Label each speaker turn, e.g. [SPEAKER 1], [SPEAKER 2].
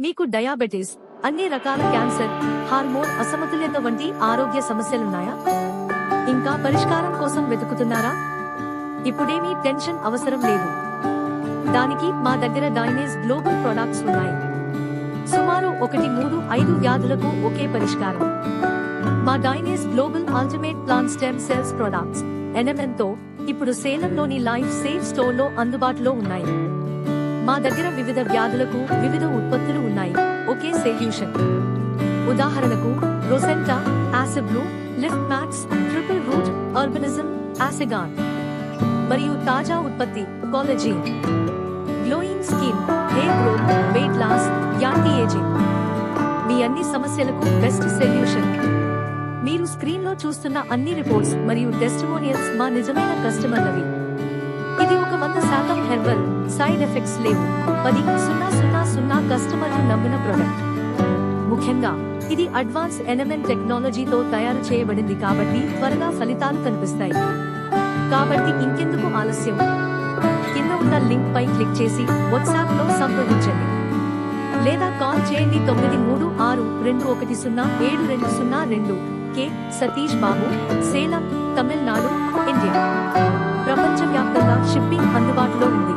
[SPEAKER 1] మీకు డయాబెటీస్, అన్ని రకాల క్యాన్సర్, హార్మోన్ అసమతుల్యత వంటి ఆరోగ్య సమస్యలున్నాయా? ఇంకా పరిష్కారం కోసం వెతుకుతున్నారా? ఇప్పుడేమీ టెన్షన్ అవసరం లేదు. దానికి మా దగ్గర డైనేజ్ గ్లోబల్ ప్రొడక్ట్స్ ఉన్నాయి. సుమారు 1-3-5 వ్యాధులకు ఒకే పరిష్కారం. మా drainage global ultimate plant stem cells products NMN తో ఇప్పుడు సేలంలోని లైఫ్ సేఫ్ స్టోర్ లో అందుబాటులో ఉన్నాయి. మా దగ్గర వివిధ వ్యాధులకు వివిధ ఉత్పత్తులు ఉన్నాయి, ఒకే సొల్యూషన్. ఉదాహరణకు రోసెంటా, యాసిబ్లు, లిఫ్ట్ మ్యాక్స్, ట్రిపుల్ రూట్, అర్బనిజం, యాసిగాన్ మరియు తాజా ఉత్పత్తి collagen. Glowing skin, hair growth, weight loss, anti ageing, మీ అన్ని సమస్యలకు బెస్ట్ సొల్యూషన్. మీరు స్క్రీన్ లో చూస్తున్న అన్ని రిపోర్ట్స్ మరియు టెస్టిమోనియల్స్ మా నిజమైన కస్టమర్లవి. ఇది ఒక 100% హెర్బల్, సైడ్ ఎఫెక్ట్స్ లేవు, 10,000 కస్టమర్లు నమ్మిన ప్రొడక్ట్. ముఖ్యంగా ఇది అడ్వాన్స్ NMN టెక్నాలజీతో తయారు చేయబడింది కాబట్టి త్వరగా ఫలితాలు కనిపిస్తాయి. కాబట్టి ఇంకెందుకు ఆలస్యం? కింద ఉన్న లింక్ పై క్లిక్ చేసి వాట్సాప్ లో సంప్రదించండి లేదా కాల్ చేయండి 9362107202. K Satish Babu, Salem, Tamil Nadu, India. ప్రపంచవ్యాప్తంగా షిప్పింగ్ అందుబాటులో ఉంది.